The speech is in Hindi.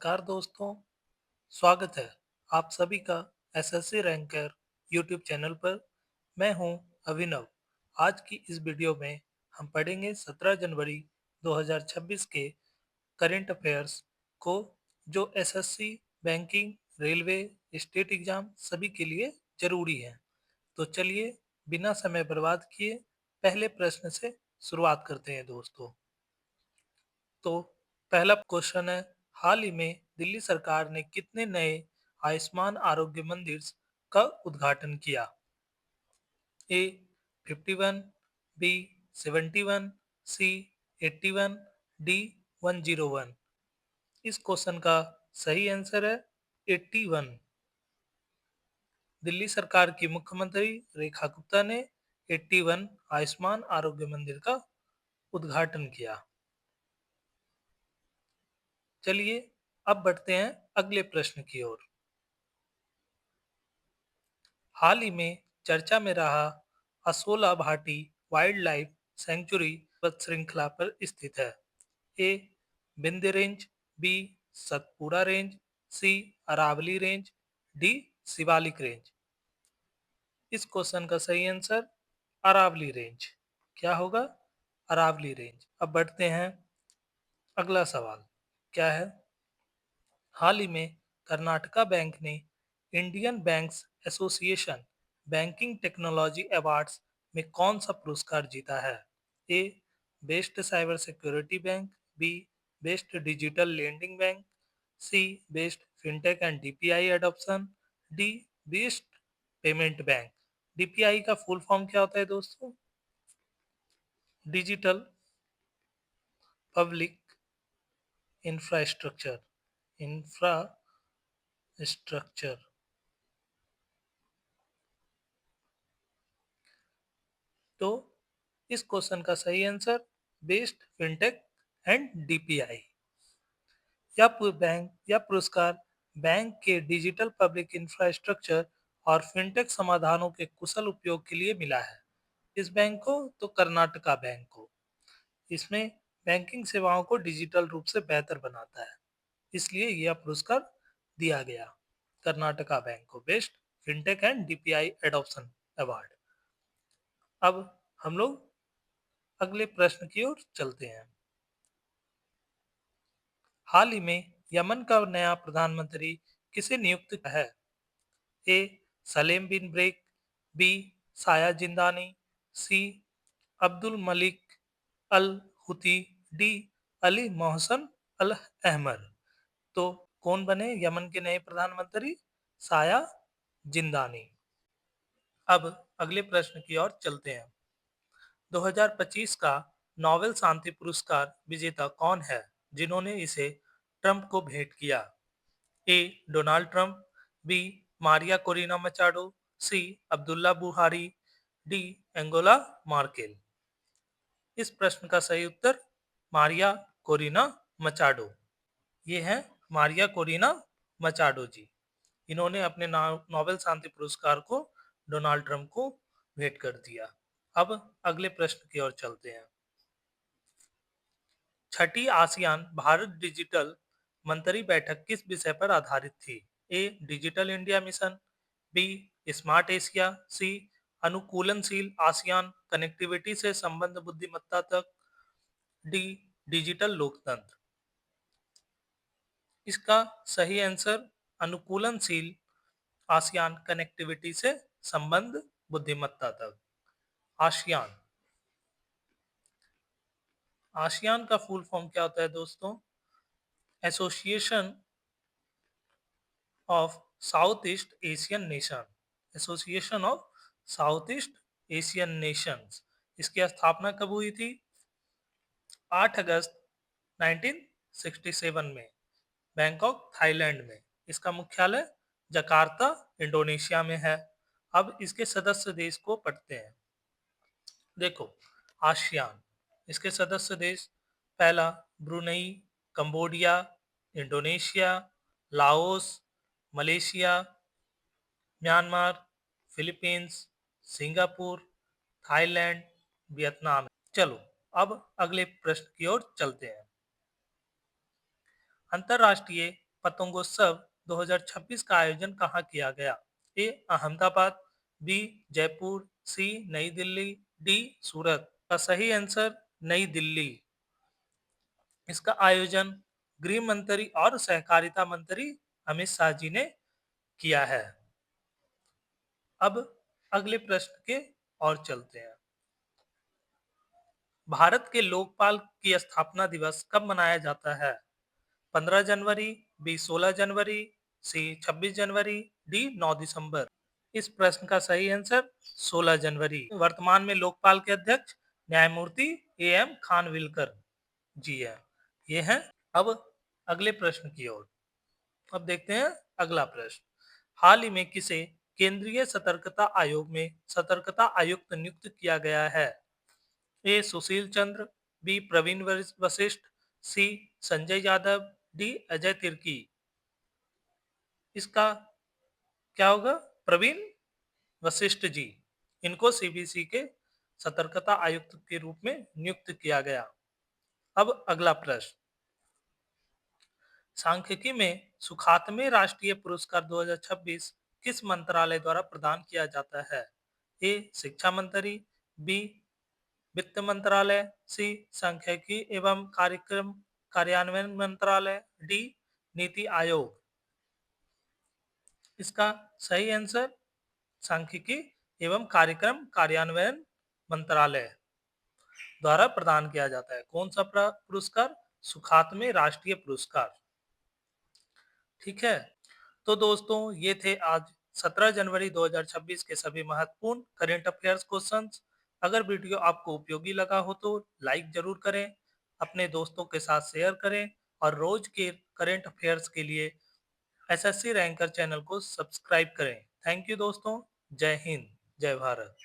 नमस्कार दोस्तों, स्वागत है आप सभी का एसएससी रैंकर यूट्यूब चैनल पर। मैं हूं अभिनव। आज की इस वीडियो में हम पढ़ेंगे 17 जनवरी 2026 के करंट अफेयर्स को, जो SSC, banking, railway, state exam सभी के लिए जरूरी है। तो चलिए बिना समय बर्बाद किए पहले प्रश्न से शुरुआत करते हैं दोस्तों। तो पहला क्वेश्चन है, हाल ही में दिल्ली सरकार ने कितने नए आयुष्मान आरोग्य मंदिर का उद्घाटन किया? ए 51, बी 71, सी 81, डी 101। इस क्वेश्चन का सही आंसर है 81। दिल्ली सरकार की मुख्यमंत्री रेखा गुप्ता ने 81 आयुष्मान आरोग्य मंदिर का उद्घाटन किया। चलिए अब बढ़ते हैं अगले प्रश्न की ओर। हाल ही में चर्चा में रहा Asola Bhati wildlife sanctuary पर्वत श्रृंखला पर स्थित है। A Vindhya range, B Satpura range, C Aravalli range, D Shivalik range. इस क्वेश्चन का सही आंसर अरावली रेंज। क्या होगा? अरावली रेंज। अब बढ़ते हैं अगला सवाल। क्या है? हाल ही में कर्नाटका बैंक ने Indian banks association banking technology awards में कौन सा पुरस्कार जीता है? A best cyber security bank, B best digital lending bank, C best fintech and DPI adoption, D best payment bank. DPI का फुल फॉर्म क्या होता है दोस्तों? Digital public infrastructure. इंफ्रास्ट्रक्चर। तो इस क्वेश्चन का सही answer best fintech and DPI. यह पुरस्कार बैंक के डिजिटल पब्लिक इंफ्रास्ट्रक्चर और फिनटेक समाधानों के कुशल उपयोग के लिए मिला है। इस बैंक को तो कर्नाटका बैंक को। इसमें बैंकिंग सेवाओं को डिजिटल रूप से बेहतर बनाता है, इसलिए यह पुरस्कार दिया गया कर्नाटका बैंक को, best fintech and DPI adoption award. अब हम लोग अगले प्रश्न की ओर चलते हैं। हाल ही में यमन का नया प्रधानमंत्री किसे नियुक्त किया है? ए सलेम बिन ब्रेक, बी साया जिंदानी, सी अब्दुल मलिक अल हुती, डी अली मोहसन अल अहमर। तो कौन बने यमन के नए प्रधानमंत्री? साया जिंदानी। अब अगले प्रश्न की ओर चलते हैं। 2025 का नोबेल शांति पुरस्कार विजेता कौन है जिन्होंने इसे ट्रंप को भेंट किया? A Donald Trump, B Maria Corina Machado, C Abdullah Buhari, D Angola Merkel. इस प्रश्न का सही उत्तर मारिया कोरिना मचाडो। ये हैं मारिया कोरिना मचाडो जी। इन्होंने अपने नोबेल शांति पुरस्कार को डोनाल्ड ट्रंप को भेंट कर दिया। अब अगले प्रश्न की ओर चलते हैं। छठी आसियान भारत डिजिटल मंत्री बैठक किस विषय पर आधारित थी? A digital India mission, B smart Asia, C अनुकूलनशील आसियान कनेक्टिविटी से संबंध बुद्धिमत्ता तक, डी डिजिटल लोकतंत्र। इसका सही आंसर अनुकूलनशील आसियान कनेक्टिविटी से संबंध बुद्धिमत्ता तक। आसियान। आसियान का फुल फॉर्म क्या होता है दोस्तों? Association of south east Asian nation. Association of south east Asian Nations. इसकी स्थापना कब हुई थी? 8 अगस्त 1967 में बैंकॉक थाईलैंड में। इसका मुख्यालय जकार्ता इंडोनेशिया में है। अब इसके सदस्य देश को पढ़ते हैं। देखो, आसियान, इसके सदस्य देश, पहला Brunei, Cambodia, Indonesia, Laos, Malaysia, Myanmar, Philippines, Singapore, Thailand, Vietnam. चलो अब अगले प्रश्न की ओर चलते हैं। अंतर्राष्ट्रीय पतंगोत्सव 2026 का आयोजन कहाँ किया गया? ए अहमदाबाद, बी जयपुर, सी नई दिल्ली, डी सूरत। का सही आंसर नई दिल्ली। इसका आयोजन गृह मंत्री और सहकारिता मंत्री अमित शाह जी ने किया है। अब अगले प्रश्न के और चलते हैं। भारत के लोकपाल की स्थापना दिवस कब मनाया जाता है? 15 जनवरी, बी 16 जनवरी, सी 26 जनवरी, डी 9 दिसंबर। इस प्रश्न का सही आंसर 16 जनवरी। वर्तमान में लोकपाल के अध्यक्ष न्यायमूर्ति ए एम खानविलकर जी है। ये हैं। अब अगले प्रश्न की ओर। अब देखते हैं अगला प्रश्न। हाल ही में किसे केंद्रीय सतर्कता आयोग में सतर्कता आयुक्त नियुक्त किया गया है? ए सुशील चंद्र, बी प्रवीण वशिष्ठ, सी संजय यादव, डी अजय तिर्की। इसका क्या होगा? प्रवीण वशिष्ठ जी। इनको सीबीसी के सतर्कता आयुक्त के रूप में नियुक्त किया गया। अब अगला प्रश्न। सांख्यिकी में सुखात्मे राष्ट्रीय पुरस्कार 2026 किस मंत्रालय द्वारा प्रदान किया जाता है? ए शिक्षा मंत्री, बी वित्त मंत्रालय, सी सांख्यिकी एवं कार्यक्रम कार्यान्वयन मंत्रालय, डी नीति आयोग। इसका सही आंसर सांख्यिकी एवं कार्यक्रम कार्यान्वयन मंत्रालय द्वारा प्रदान किया जाता है। कौन सा पुरस्कार? सुखात्मे राष्ट्रीय पुरस्कार। ठीक है। तो दोस्तों ये थे आज 17 जनवरी 2026 के सभी महत्वपूर्ण करंट अफेयर्स क्वेश्चंस। अगर वीडियो आपको उपयोगी लगा हो तो लाइक जरूर करें, अपने दोस्तों के साथ शेयर करें और रोज के करंट अफेयर्स के लिए एसएससी रैंकर चैनल को सब्सक्राइब करें। थैंक यू दोस्तों। जय हिंद, जय भारत।